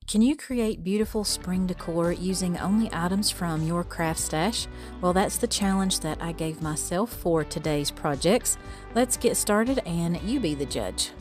Can you create beautiful spring decor using only items from your craft stash? Well, that's the challenge that I gave myself for today's projects. Let's get started and you be the judge.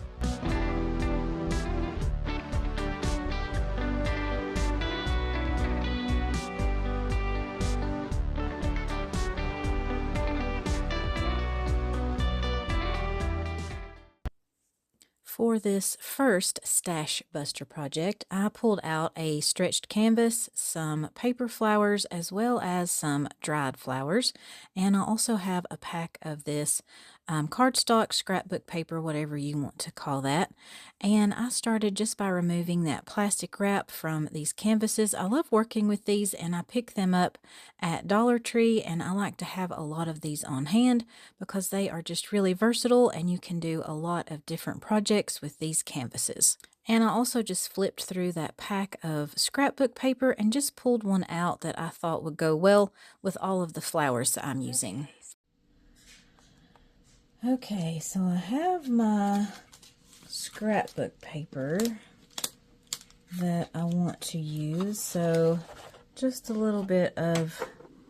For this first Stash Buster project, I pulled out a stretched canvas, some paper flowers, as well as some dried flowers. And I also have a pack of this cardstock, scrapbook paper, whatever you want to call that. And I started just by removing that plastic wrap from these canvases. I love working with these and I pick them up at Dollar Tree, and I like to have a lot of these on hand because they are just really versatile and you can do a lot of different projects with these canvases. And I also just flipped through that pack of scrapbook paper and just pulled one out that I thought would go well with all of the flowers that I'm using. Okay, so I have my scrapbook paper that I want to use. So just a little bit of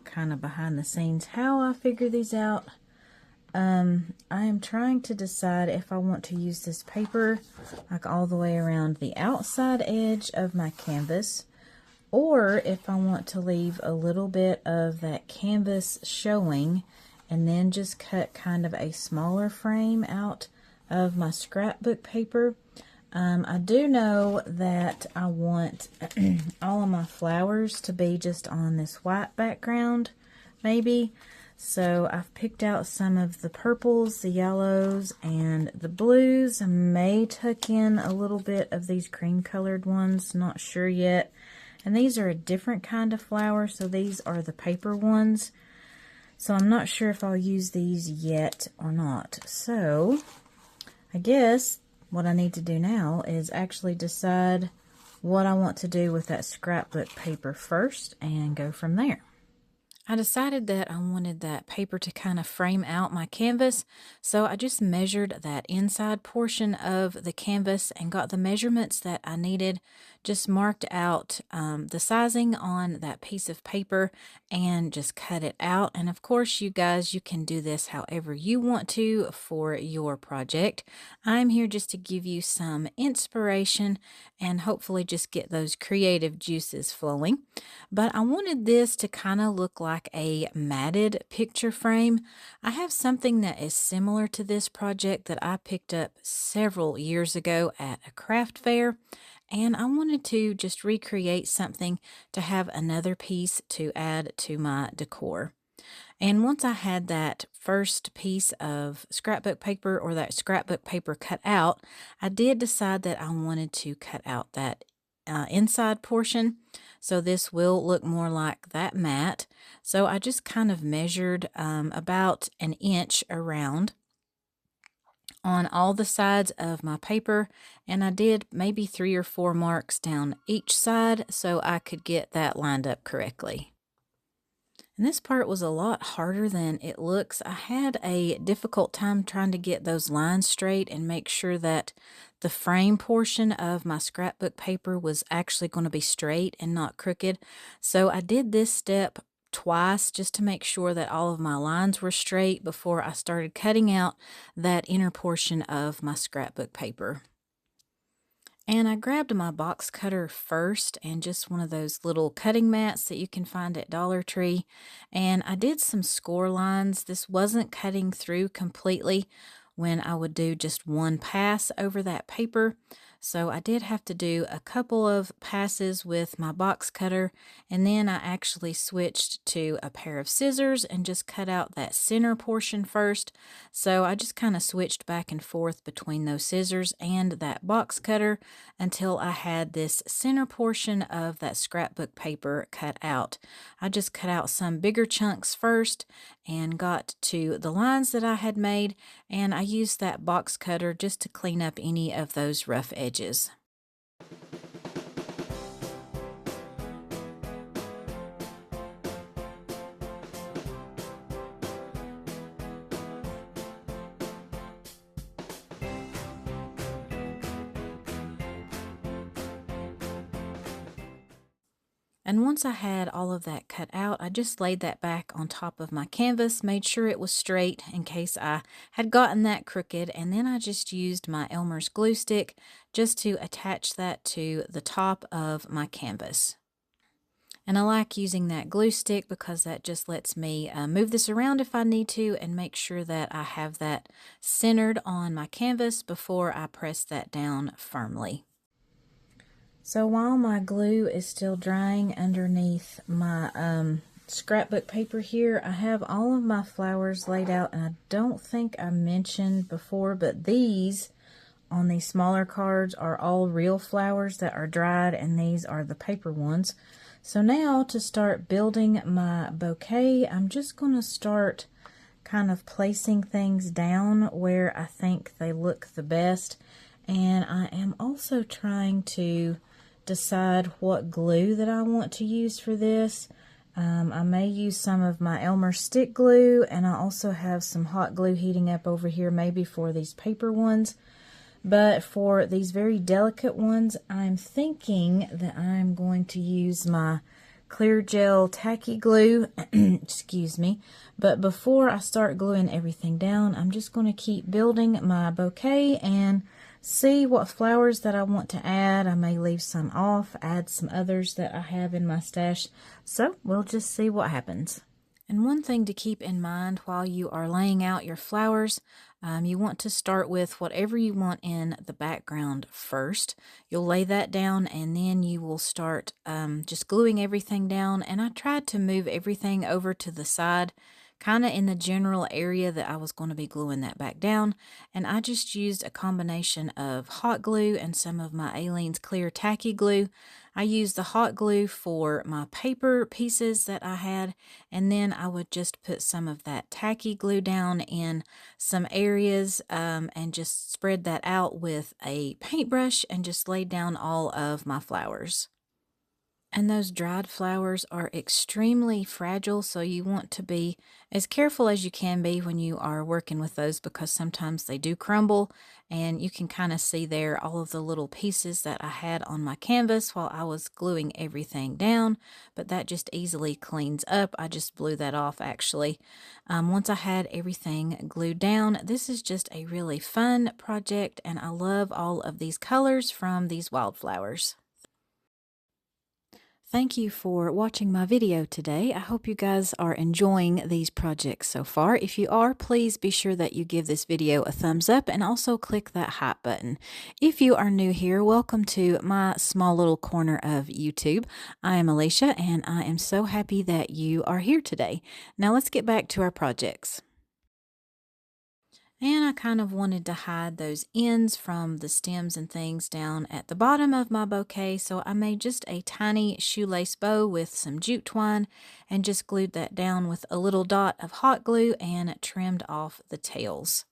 kind of behind the scenes how I figure these out. I am trying to decide if I want to use this paper like all the way around the outside edge of my canvas, or if I want to leave a little bit of that canvas showing and then just cut kind of a smaller frame out of my scrapbook paper. I do know that I want all of my flowers to be just on this white background, maybe. So I've picked out some of the purples, the yellows, and the blues. I may tuck in a little bit of these cream colored ones, not sure yet. And these are a different kind of flower, so these are the paper ones. So I'm not sure if I'll use these yet or not. So I guess what I need to do now is actually decide what I want to do with that scrapbook paper first and go from there. I decided that I wanted that paper to kind of frame out my canvas, so I just measured that inside portion of the canvas and got the measurements that I needed, just marked out the sizing on that piece of paper and just cut it out. And of course, you guys, you can do this however you want to for your project. I'm here just to give you some inspiration and hopefully just get those creative juices flowing. But I wanted this to kind of look like a matted picture frame. I have something that is similar to this project that I picked up several years ago at a craft fair, and I wanted to just recreate something to have another piece to add to my decor. And once I had that first piece of scrapbook paper or that scrapbook paper cut out, I did decide that I wanted to cut out that inside portion. So this will look more like that mat. So I just kind of measured about an inch around on all the sides of my paper, and I did maybe 3 or 4 marks down each side so I could get that lined up correctly. And this part was a lot harder than it looks. I had a difficult time trying to get those lines straight and make sure that the frame portion of my scrapbook paper was actually going to be straight and not crooked. So I did this step twice just to make sure that all of my lines were straight before I started cutting out that inner portion of my scrapbook paper. And I grabbed my box cutter first and just one of those little cutting mats that you can find at Dollar Tree. And I did some score lines. This wasn't cutting through completely when I would do just one pass over that paper. So I did have to do a couple of passes with my box cutter, and then I actually switched to a pair of scissors and just cut out that center portion first. So I just kind of switched back and forth between those scissors and that box cutter until I had this center portion of that scrapbook paper cut out. I just cut out some bigger chunks first and got to the lines that I had made, and I used that box cutter just to clean up any of those rough edges. And once I had all of that cut out, I just laid that back on top of my canvas, made sure it was straight in case I had gotten that crooked, and then I just used my Elmer's glue stick just to attach that to the top of my canvas. And I like using that glue stick because that just lets me move this around if I need to and make sure that I have that centered on my canvas before I press that down firmly. So while my glue is still drying underneath my scrapbook paper here, I have all of my flowers laid out, and I don't think I mentioned before, but these on these smaller cards are all real flowers that are dried, and these are the paper ones. So now to start building my bouquet, I'm just going to start kind of placing things down where I think they look the best. And I am also trying to decide what glue that I want to use for this. I may use some of my Elmer stick glue, and I also have some hot glue heating up over here, maybe for these paper ones. But for these very delicate ones, I'm thinking that I'm going to use my clear gel tacky glue. Excuse me. But before I start gluing everything down, I'm just going to keep building my bouquet and see what flowers that I want to add. I may leave some off, add some others that I have in my stash. So we'll just see what happens. And one thing to keep in mind while you are laying out your flowers, you want to start with whatever you want in the background first. You'll lay that down, and then you will start just gluing everything down. And I tried to move everything over to the side, kind of in the general area that I was going to be gluing that back down. And I just used a combination of hot glue and some of my Aleene's clear tacky glue. I used the hot glue for my paper pieces that I had, and then I would just put some of that tacky glue down in some areas and just spread that out with a paintbrush and just lay down all of my flowers. And those dried flowers are extremely fragile, so you want to be as careful as you can be when you are working with those, because sometimes they do crumble, and you can kind of see there all of the little pieces that I had on my canvas while I was gluing everything down, but that just easily cleans up. I just blew that off actually. Once I had everything glued down, this is just a really fun project, and I love all of these colors from these wildflowers. Thank you for watching my video today. I hope you guys are enjoying these projects so far. If you are, please be sure that you give this video a thumbs up and also click that hype button. If you are new here, welcome to my small little corner of YouTube. I am Alicia, and I am so happy that you are here today. Now let's get back to our projects. And I kind of wanted to hide those ends from the stems and things down at the bottom of my bouquet, so I made just a tiny shoelace bow with some jute twine and just glued that down with a little dot of hot glue and trimmed off the tails.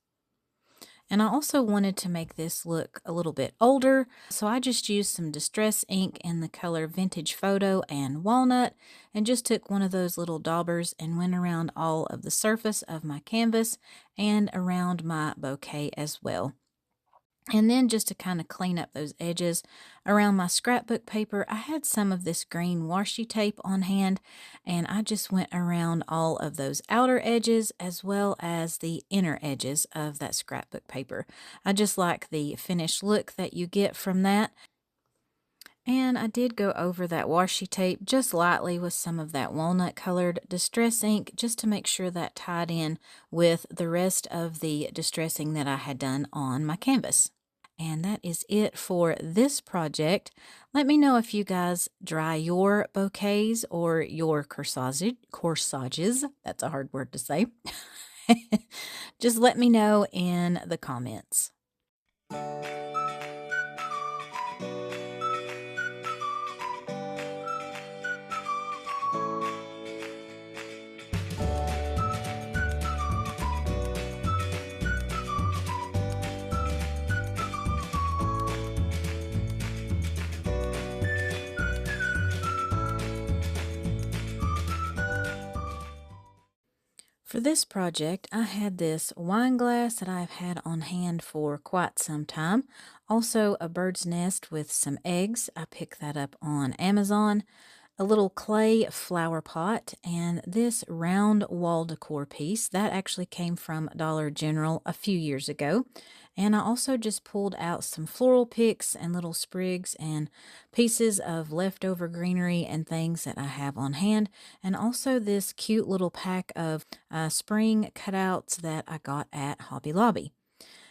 And I also wanted to make this look a little bit older, so I just used some distress ink in the color Vintage Photo and Walnut, and just took one of those little daubers and went around all of the surface of my canvas and around my bouquet as well. And then just to kind of clean up those edges around my scrapbook paper, I had some of this green washi tape on hand, and I just went around all of those outer edges as well as the inner edges of that scrapbook paper. I just like the finished look that you get from that. And I did go over that washi tape just lightly with some of that walnut colored distress ink, just to make sure that tied in with the rest of the distressing that I had done on my canvas. And that is it for this project. Let me know if you guys dry your bouquets or your corsages. That's a hard word to say. Just let me know in the comments. For this project, I had this wine glass that I've had on hand for quite some time. Also, a bird's nest with some eggs. I picked that up on Amazon. a little clay flower pot, and this round wall decor piece that actually came from Dollar General a few years ago. And I also just pulled out some floral picks and little sprigs and pieces of leftover greenery and things that I have on hand, and also this cute little pack of spring cutouts that I got at Hobby Lobby.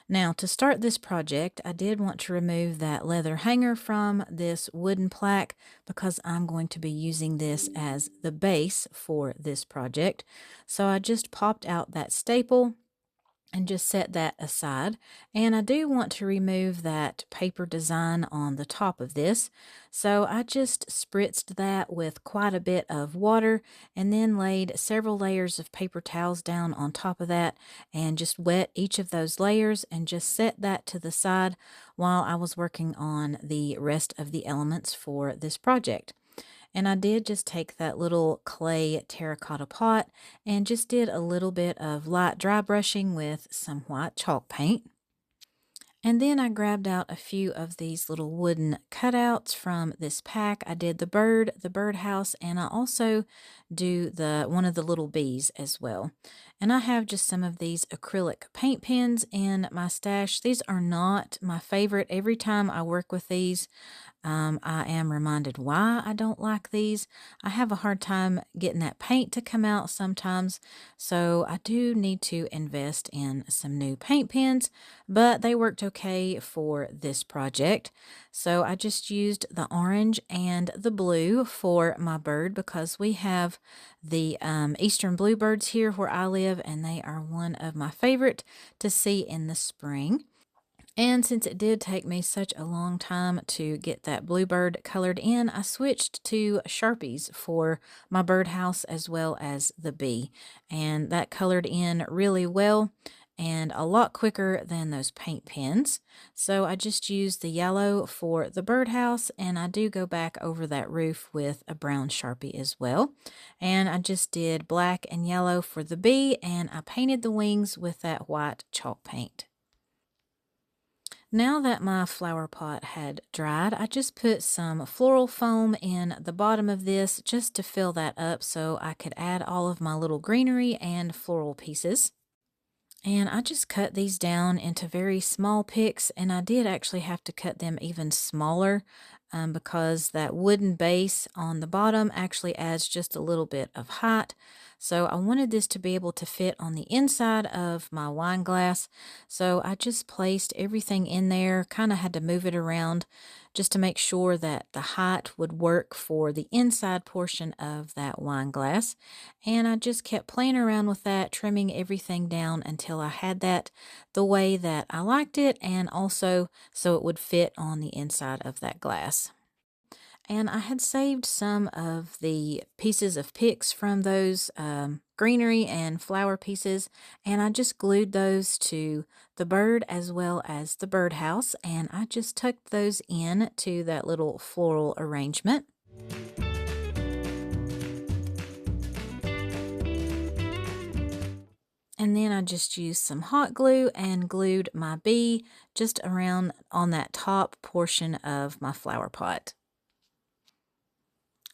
Now, to start this project, I did want to remove that leather hanger from this wooden plaque because I'm going to be using this as the base for this project. So I just popped out that staple and just set that aside. And I do want to remove that paper design on the top of this. So I just spritzed that with quite a bit of water and then laid several layers of paper towels down on top of that and just wet each of those layers and just set that to the side while I was working on the rest of the elements for this project. And I did just take that little clay terracotta pot and just did a little bit of light dry brushing with some white chalk paint. And then I grabbed out a few of these little wooden cutouts from this pack. I did the bird, the birdhouse, and I also do one of the little bees as well. And I have just some of these acrylic paint pens in my stash. These are not my favorite. Every time I work with these, I am reminded why I don't like these. I have a hard time getting that paint to come out sometimes, so I do need to invest in some new paint pens, but they worked okay for this project. So I just used the orange and the blue for my bird because we have the eastern bluebirds here where I live, and they are one of my favorite to see in the spring. And since it did take me such a long time to get that bluebird colored in, I switched to Sharpies for my birdhouse as well as the bee. And that colored in really well and a lot quicker than those paint pens. So I just used the yellow for the birdhouse, and I do go back over that roof with a brown Sharpie as well. And I just did black and yellow for the bee, and I painted the wings with that white chalk paint. Now that my flower pot had dried, I just put some floral foam in the bottom of this just to fill that up so I could add all of my little greenery and floral pieces. And I just cut these down into very small picks, and I did actually have to cut them even smaller because that wooden base on the bottom actually adds just a little bit of height. So I wanted this to be able to fit on the inside of my wine glass. So I just placed everything in there, kind of had to move it around just to make sure that the height would work for the inside portion of that wine glass. And I just kept playing around with that, trimming everything down until I had that the way that I liked it, and also so it would fit on the inside of that glass. And I had saved some of the pieces of picks from those greenery and flower pieces, and I just glued those to the bird as well as the birdhouse, and I just tucked those in to that little floral arrangement. And then I just used some hot glue and glued my bee just around on that top portion of my flower pot.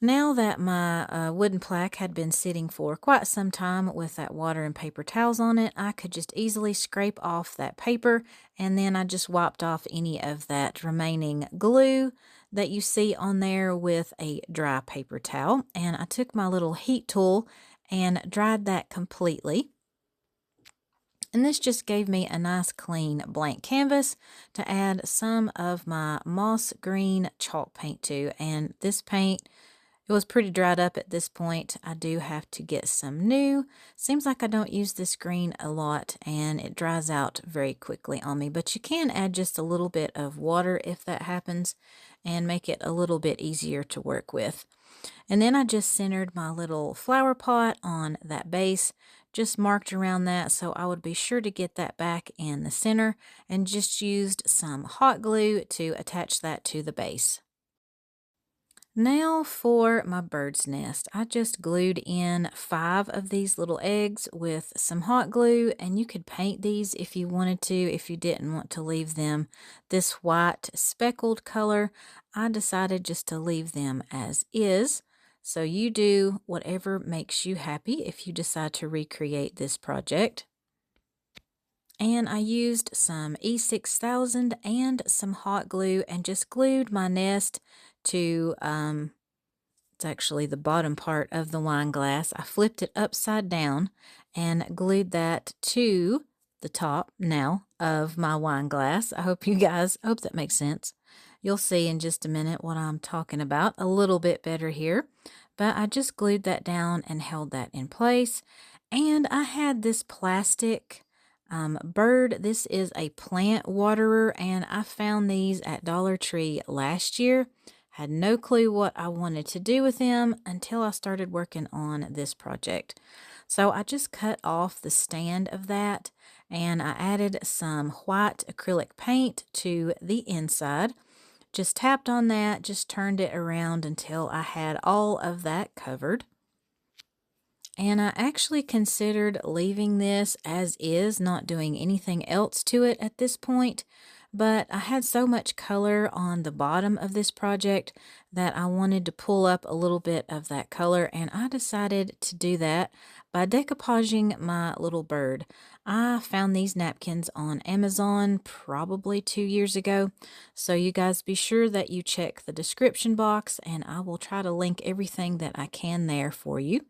Now that my wooden plaque had been sitting for quite some time with that water and paper towels on it, I could just easily scrape off that paper, and then I just wiped off any of that remaining glue that you see on there with a dry paper towel. And I took my little heat tool and dried that completely. And this just gave me a nice clean blank canvas to add some of my moss green chalk paint to. And this paint, it was pretty dried up at this point. I do have to get some new. Seems like I don't use this green a lot, and it dries out very quickly on me. But you can add just a little bit of water if that happens and make it a little bit easier to work with. And then I just centered my little flower pot on that base, just marked around that so I would be sure to get that back in the center, and just used some hot glue to attach that to the base. Now for my bird's nest. I just glued in 5 of these little eggs with some hot glue, and you could paint these if you wanted to, if you didn't want to leave them this white speckled color. I decided just to leave them as is. So you do whatever makes you happy if you decide to recreate this project. And I used some E6000 and some hot glue and just glued my nest to, it's actually the bottom part of the wine glass. I flipped it upside down and glued that to the top now of my wine glass. I hope that makes sense. You'll see in just a minute what I'm talking about a little bit better here. But I just glued that down and held that in place. And I had this plastic bird. This is a plant waterer, and I found these at Dollar Tree last year. Had no clue what I wanted to do with them until I started working on this project. So I just cut off the stand of that, and I added some white acrylic paint to the inside. Just tapped on that, just turned it around until I had all of that covered. And I actually considered leaving this as is, not doing anything else to it at this point. But I had so much color on the bottom of this project that I wanted to pull up a little bit of that color, and I decided to do that by decoupaging my little bird. I found these napkins on Amazon probably 2 years ago, so you guys be sure that you check the description box, and I will try to link everything that I can there for you.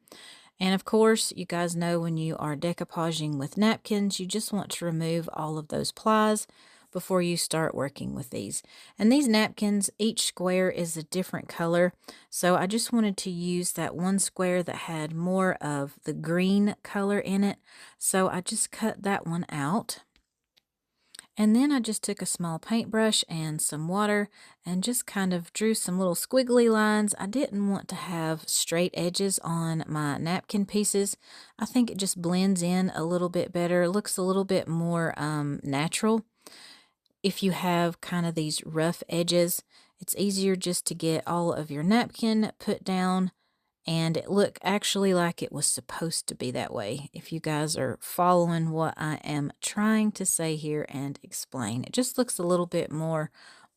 And of course, you guys know when you are decoupaging with napkins, you just want to remove all of those plies before you start working with these. And these napkins, each square is a different color, so I just wanted to use that one square that had more of the green color in it, so I just cut that one out. And then I just took a small paintbrush and some water and just kind of drew some little squiggly lines. I didn't want to have straight edges on my napkin pieces. I think it just blends in a little bit better. It looks a little bit more natural. If you have kind of these rough edges, it's easier just to get all of your napkin put down and it look actually like it was supposed to be that way. If you guys are following what I am trying to say here and explain, it just looks a little bit more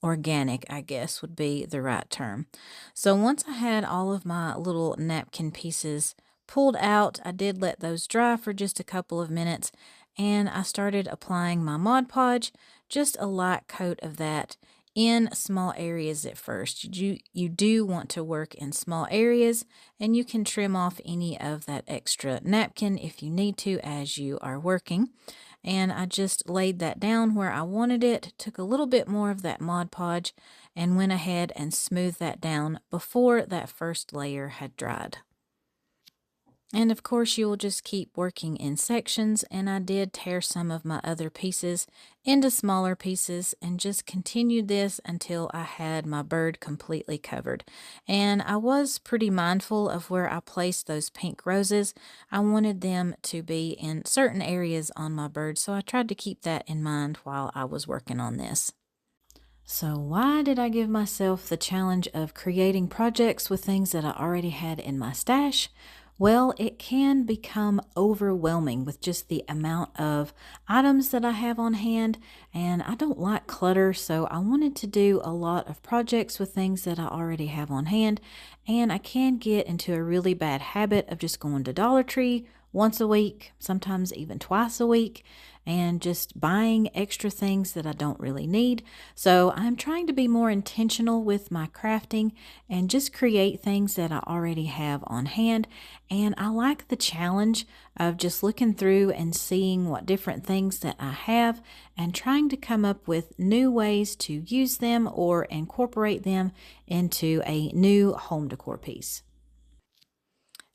organic, I guess would be the right term. So once I had all of my little napkin pieces pulled out, I did let those dry for just a couple of minutes, and I started applying my Mod Podge, just a light coat of that in small areas at first. You do want to work in small areas, and you can trim off any of that extra napkin if you need to as you are working. And I just laid that down where I wanted it, took a little bit more of that Mod Podge, and went ahead and smoothed that down before that first layer had dried. And of course you will just keep working in sections, and I did tear some of my other pieces into smaller pieces and just continued this until I had my bird completely covered. And I was pretty mindful of where I placed those pink roses. I wanted them to be in certain areas on my bird, so I tried to keep that in mind while I was working on this. So why did I give myself the challenge of creating projects with things that I already had in my stash? Well, it can become overwhelming with just the amount of items that I have on hand, and I don't like clutter, so I wanted to do a lot of projects with things that I already have on hand, and I can get into a really bad habit of just going to Dollar Tree once a week, sometimes even twice a week, and just buying extra things that I don't really need. So I'm trying to be more intentional with my crafting and just create things that I already have on hand. And I like the challenge of just looking through and seeing what different things that I have and trying to come up with new ways to use them or incorporate them into a new home decor piece.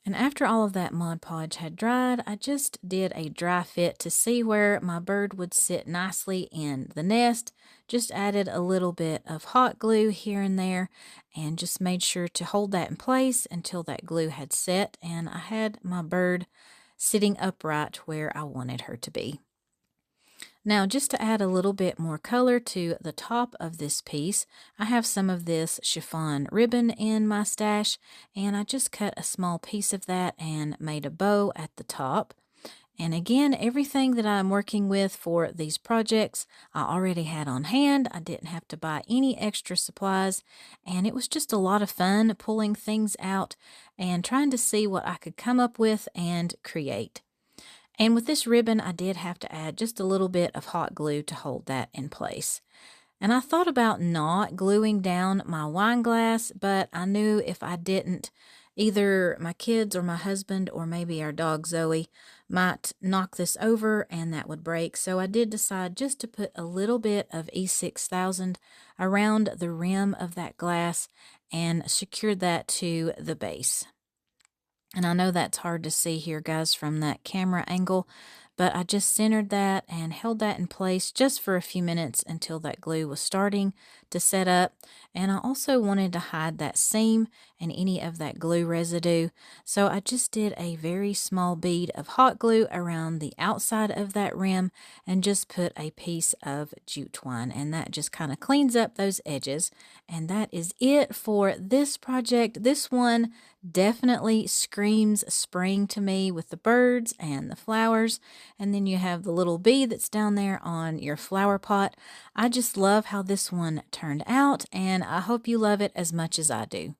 And after all of that Mod Podge had dried, I just did a dry fit to see where my bird would sit nicely in the nest. Just added a little bit of hot glue here and there and just made sure to hold that in place until that glue had set, and I had my bird sitting upright where I wanted her to be. Now, just to add a little bit more color to the top of this piece, I have some of this chiffon ribbon in my stash, and I just cut a small piece of that and made a bow at the top. And again, everything that I'm working with for these projects, I already had on hand. I didn't have to buy any extra supplies, and it was just a lot of fun pulling things out and trying to see what I could come up with and create. And with this ribbon, I did have to add just a little bit of hot glue to hold that in place. And I thought about not gluing down my wine glass, but I knew if I didn't, either my kids or my husband or maybe our dog Zoe might knock this over and that would break. So I did decide just to put a little bit of E6000 around the rim of that glass and secured that to the base. And I know that's hard to see here, guys, from that camera angle, but I just centered that and held that in place just for a few minutes until that glue was starting to set up. And I also wanted to hide that seam and any of that glue residue. So I just did a very small bead of hot glue around the outside of that rim and just put a piece of jute twine. And that just kind of cleans up those edges. And that is it for this project. This one definitely screams spring to me with the birds and the flowers. And then you have the little bee that's down there on your flower pot. I just love how this one turned out, and I hope you love it as much as I do.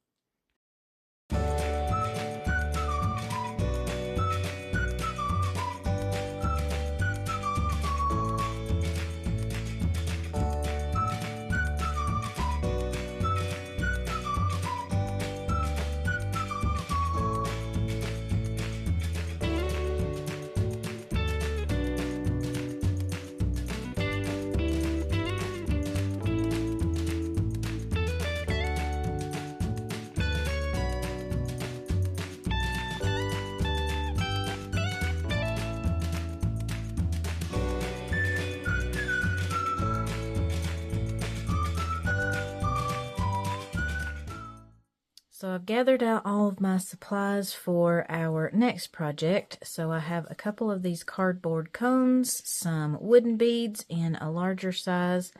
So I've gathered out all of my supplies for our next project. So I have a couple of these cardboard cones, some wooden beads in a larger size,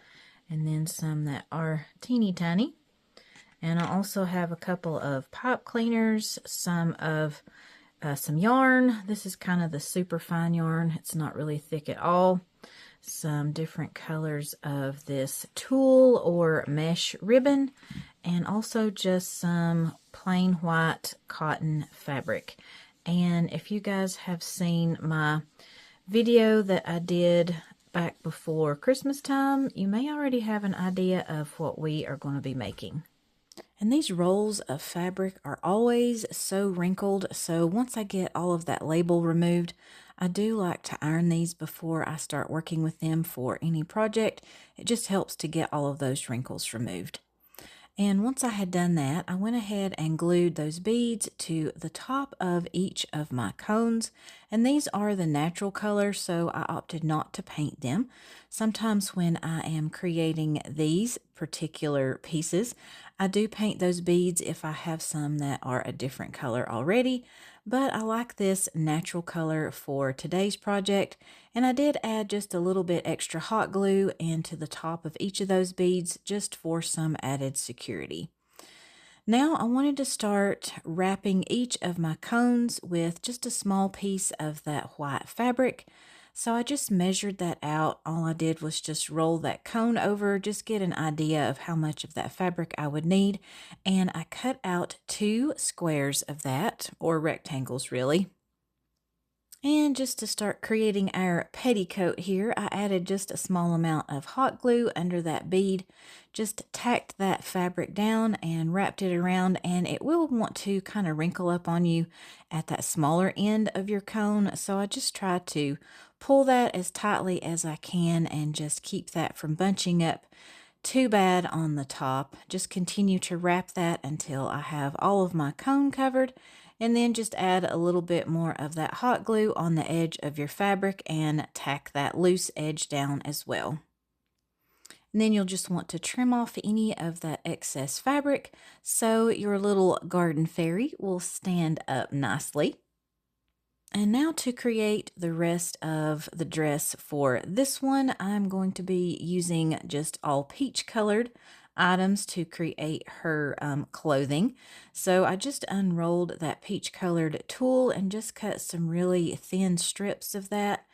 and then some that are teeny tiny. And I also have a couple of pipe cleaners, some yarn. This is kind of the super fine yarn. It's not really thick at all. Some different colors of this tulle or mesh ribbon, and also just some plain white cotton fabric. And if you guys have seen my video that I did back before Christmas time, you may already have an idea of what we are going to be making. And these rolls of fabric are always so wrinkled, so once I get all of that label removed, I do like to iron these before I start working with them for any project. It just helps to get all of those wrinkles removed. And once I had done that, I went ahead and glued those beads to the top of each of my cones. And these are the natural color, so I opted not to paint them. Sometimes when I am creating these particular pieces, I do paint those beads if I have some that are a different color already. But I like this natural color for today's project, and I did add just a little bit extra hot glue into the top of each of those beads just for some added security. Now I wanted to start wrapping each of my cones with just a small piece of that white fabric. So I just measured that out. All I did was just roll that cone over, just get an idea of how much of that fabric I would need. And I cut out 2 squares of that, or rectangles really. And just to start creating our petticoat here, I added just a small amount of hot glue under that bead, just tacked that fabric down and wrapped it around, and it will want to kind of wrinkle up on you at that smaller end of your cone. So I just try to pull that as tightly as I can and just keep that from bunching up too bad on the top. Just continue to wrap that until I have all of my cone covered. And then just add a little bit more of that hot glue on the edge of your fabric and tack that loose edge down as well. And then you'll just want to trim off any of that excess fabric so your little garden fairy will stand up nicely. And now to create the rest of the dress for this one, I'm going to be using just all peach colored items to create her clothing. So I just unrolled that peach colored tulle and just cut some really thin strips of that.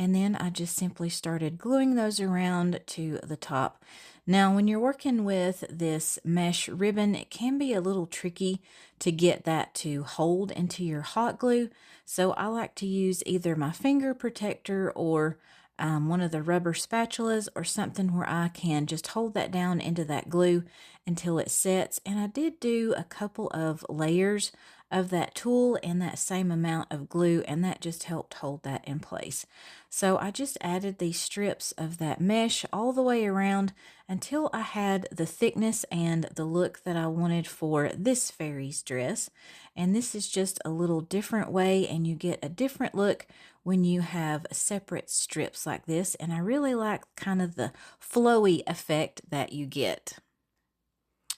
And then I just simply started gluing those around to the top. Now, when you're working with this mesh ribbon, it can be a little tricky to get that to hold into your hot glue. So I like to use either my finger protector or one of the rubber spatulas or something where I can just hold that down into that glue until it sets. And I did do a couple of layers of that tulle and that same amount of glue, and that just helped hold that in place. So I just added these strips of that mesh all the way around until I had the thickness and the look that I wanted for this fairy's dress. And this is just a little different way, and you get a different look when you have separate strips like this. And I really like kind of the flowy effect that you get.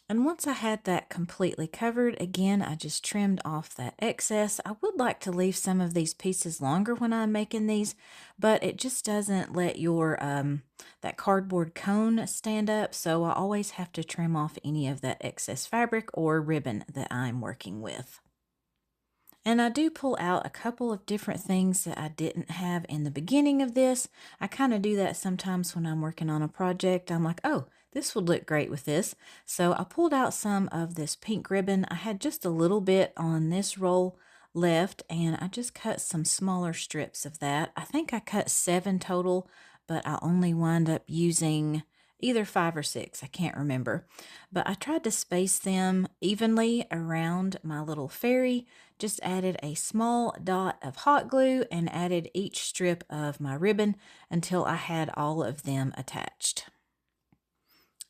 And once I had that completely covered, again, I just trimmed off that excess. I would like to leave some of these pieces longer when I'm making these, but it just doesn't let your that cardboard cone stand up, so I always have to trim off any of that excess fabric or ribbon that I'm working with. And I do pull out a couple of different things that I didn't have in the beginning of this. I kind of do that sometimes when I'm working on a project. I'm like, oh, this would look great with this. So I pulled out some of this pink ribbon. I had just a little bit on this roll left, and I just cut some smaller strips of that. I think I cut 7 total, but I only wound up using either 5 or 6, I can't remember. But I tried to space them evenly around my little fairy, just added a small dot of hot glue and added each strip of my ribbon until I had all of them attached.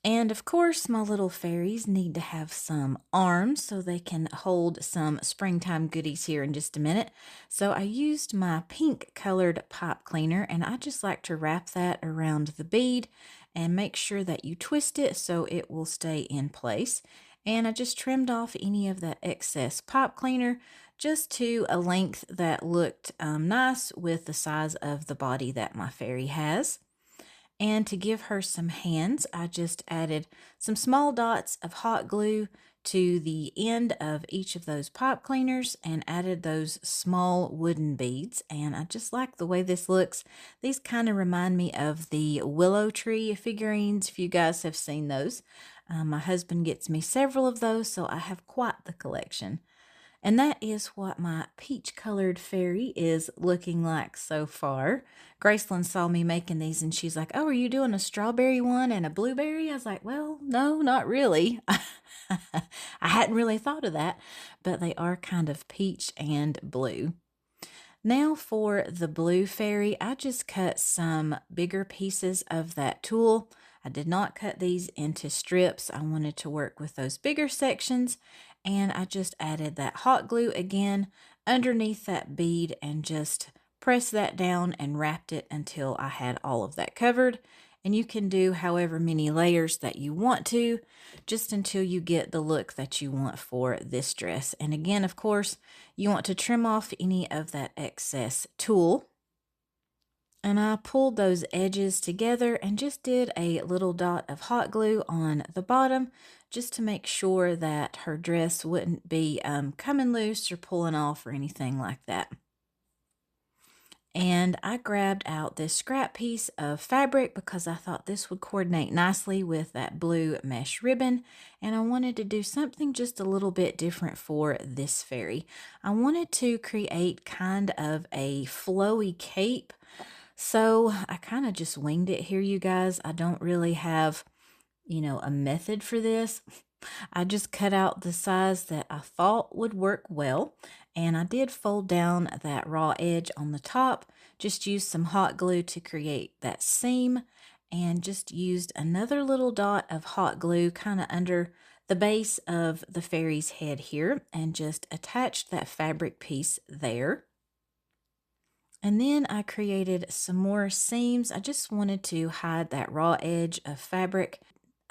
And of course, my little fairies need to have some arms so they can hold some springtime goodies here in just a minute. So I used my pink colored pipe cleaner, and I just like to wrap that around the bead and make sure that you twist it so it will stay in place. And I just trimmed off any of that excess pipe cleaner just to a length that looked nice with the size of the body that my fairy has. And to give her some hands, I just added some small dots of hot glue to the end of each of those pipe cleaners and added those small wooden beads. And I just like the way this looks. These kind of remind me of the willow tree figurines, if you guys have seen those. My husband gets me several of those, so I have quite the collection. And that is what my peach colored fairy is looking like so far. Graceland saw me making these and she's like, oh, are you doing a strawberry one and a blueberry? I was like, well, no, not really. I hadn't really thought of that, but they are kind of peach and blue. Now for the blue fairy, I just cut some bigger pieces of that tulle. I did not cut these into strips. I wanted to work with those bigger sections, and I just added that hot glue again underneath that bead and just pressed that down and wrapped it until I had all of that covered. And you can do however many layers that you want to, just until you get the look that you want for this dress. And again, of course, you want to trim off any of that excess tulle. And I pulled those edges together and just did a little dot of hot glue on the bottom just to make sure that her dress wouldn't be coming loose or pulling off or anything like that. And I grabbed out this scrap piece of fabric because I thought this would coordinate nicely with that blue mesh ribbon, and I wanted to do something just a little bit different for this fairy. I wanted to create kind of a flowy cape, so I kind of just winged it here, you guys. I don't really have, a method for this. I just cut out the size that I thought would work well, and I did fold down that raw edge on the top, just used some hot glue to create that seam, and just used another little dot of hot glue kind of under the base of the fairy's head here, and just attached that fabric piece there. And then I created some more seams. I just wanted to hide that raw edge of fabric.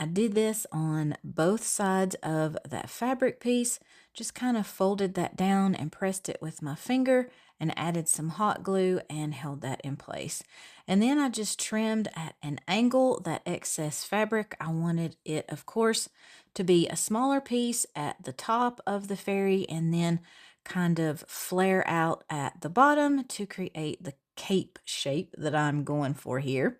I did this on both sides of that fabric piece, just kind of folded that down and pressed it with my finger and added some hot glue and held that in place. And then I just trimmed at an angle that excess fabric. I wanted it, of course, to be a smaller piece at the top of the fairy and then kind of flare out at the bottom to create the cape shape that I'm going for here.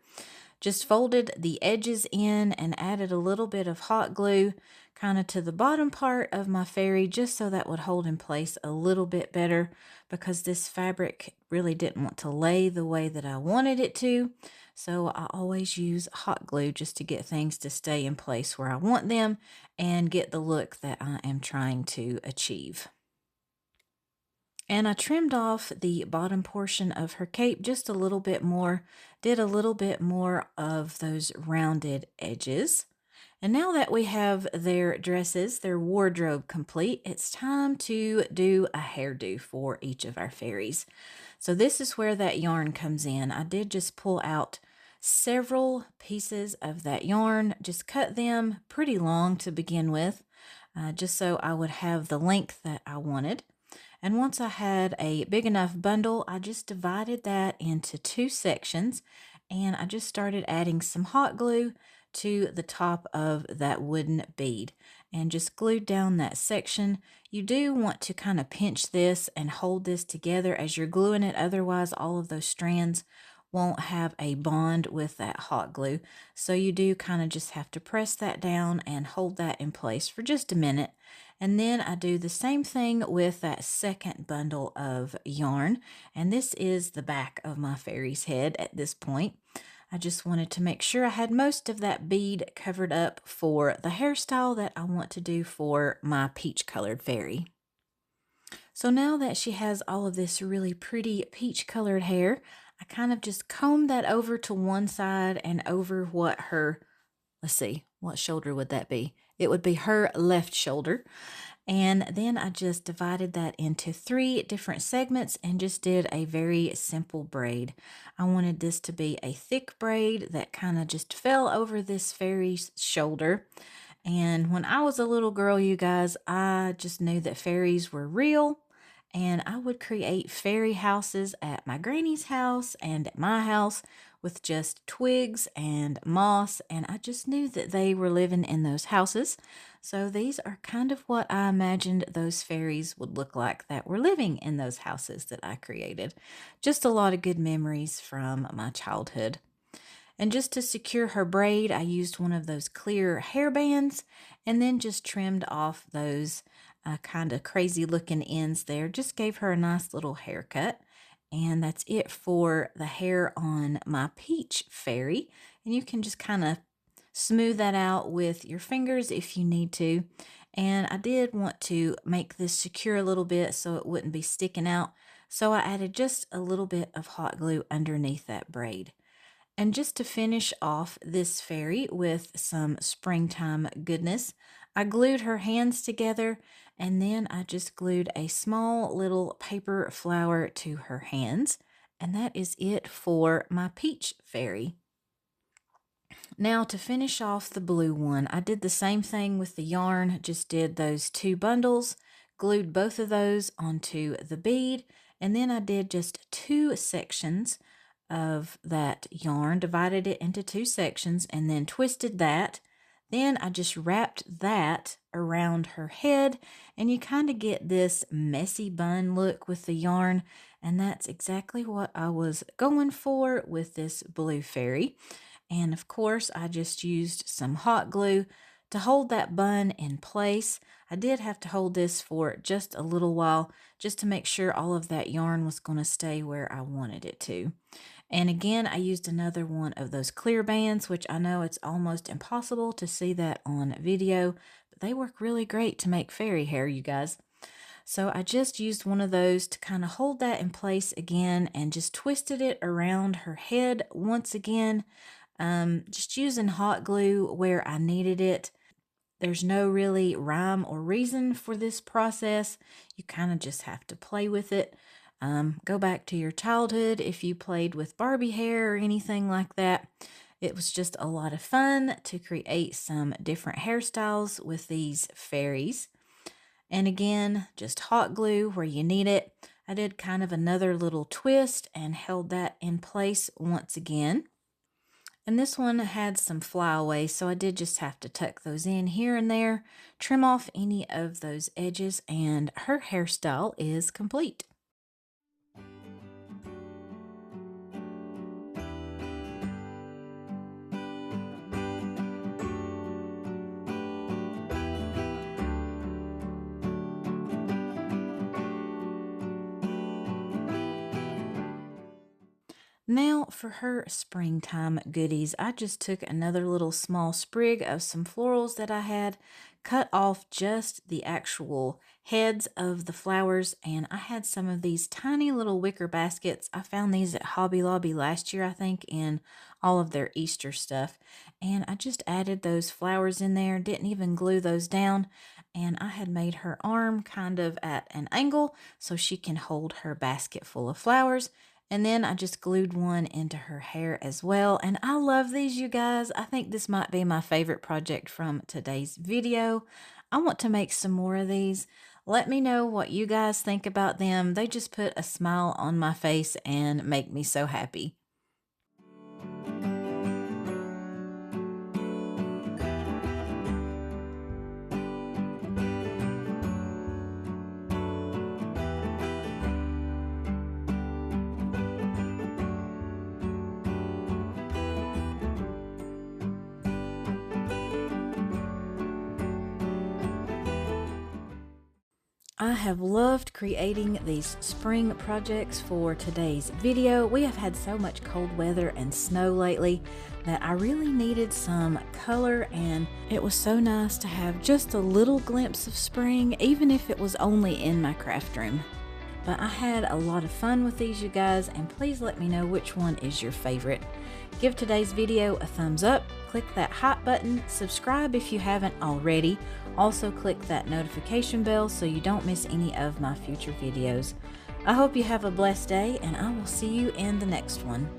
Just folded the edges in and added a little bit of hot glue kind of to the bottom part of my fairy just so that would hold in place a little bit better because this fabric really didn't want to lay the way that I wanted it to. So I always use hot glue just to get things to stay in place where I want them and get the look that I am trying to achieve. And I trimmed off the bottom portion of her cape just a little bit more, did a little bit more of those rounded edges. And now that we have their dresses, their wardrobe complete, it's time to do a hairdo for each of our fairies. So this is where that yarn comes in. I did just pull out several pieces of that yarn, just cut them pretty long to begin with, just so I would have the length that I wanted. And once I had a big enough bundle, I just divided that into 2 sections and I just started adding some hot glue to the top of that wooden bead and just glued down that section. You do want to kind of pinch this and hold this together as you're gluing it, otherwise all of those strands won't have a bond with that hot glue. So you do kind of just have to press that down and hold that in place for just a minute. And then I do the same thing with that second bundle of yarn. And this is the back of my fairy's head at this point. I just wanted to make sure I had most of that bead covered up for the hairstyle that I want to do for my peach colored fairy. So now that she has all of this really pretty peach colored hair, I kind of just combed that over to one side and over what her, let's see, what shoulder would that be? It would be her left shoulder. And then I just divided that into 3 different segments and just did a very simple braid. I wanted this to be a thick braid that kind of just fell over this fairy's shoulder. And when I was a little girl, you guys, I just knew that fairies were real. And I would create fairy houses at my granny's house and at my house with just twigs and moss, and I just knew that they were living in those houses. So these are kind of what I imagined those fairies would look like that were living in those houses that I created. Just a lot of good memories from my childhood. And just to secure her braid, I used one of those clear hair bands and then just trimmed off those kind of crazy looking ends there. Just gave her a nice little haircut. And that's it for the hair on my peach fairy. And you can just kind of smooth that out with your fingers if you need to. And I did want to make this secure a little bit so it wouldn't be sticking out. So I added just a little bit of hot glue underneath that braid. And just to finish off this fairy with some springtime goodness, I glued her hands together and then I just glued a small little paper flower to her hands. And that is it for my peach fairy. Now to finish off the blue one, I did the same thing with the yarn, just did those 2 bundles, glued both of those onto the bead, and then I did just 2 sections of that yarn, divided it into 2 sections, and then twisted that. Then I just wrapped that around her head, and you kind of get this messy bun look with the yarn, and that's exactly what I was going for with this blue fairy. And of course, I just used some hot glue to hold that bun in place. I did have to hold this for just a little while just to make sure all of that yarn was going to stay where I wanted it to. And again, I used another one of those clear bands, which I know it's almost impossible to see that on video, but they work really great to make fairy hair, you guys. So I just used one of those to kind of hold that in place again and just twisted it around her head once again, just using hot glue where I needed it. There's no really rhyme or reason for this process. You kind of just have to play with it. Go back to your childhood if you played with Barbie hair or anything like that. It was just a lot of fun to create some different hairstyles with these fairies. And again, just hot glue where you need it. I did kind of another little twist and held that in place once again. And this one had some flyaway, so I did just have to tuck those in here and there, trim off any of those edges, and her hairstyle is complete. Now for her springtime goodies, I just took another little small sprig of some florals that I had, cut off just the actual heads of the flowers, and I had some of these tiny little wicker baskets. I found these at Hobby Lobby last year, I think, in all of their Easter stuff, and I just added those flowers in there, didn't even glue those down, and I had made her arm kind of at an angle so she can hold her basket full of flowers. And then I just glued one into her hair as well. And I love these, you guys. I think this might be my favorite project from today's video. I want to make some more of these. Let me know what you guys think about them. They just put a smile on my face and make me so happy. I have loved creating these spring projects for today's video. We have had so much cold weather and snow lately that I really needed some color, and it was so nice to have just a little glimpse of spring, even if it was only in my craft room. But I had a lot of fun with these, you guys, and please let me know which one is your favorite. Give today's video a thumbs up, click that hot button, subscribe if you haven't already. Also click that notification bell so you don't miss any of my future videos. I hope you have a blessed day, and I will see you in the next one.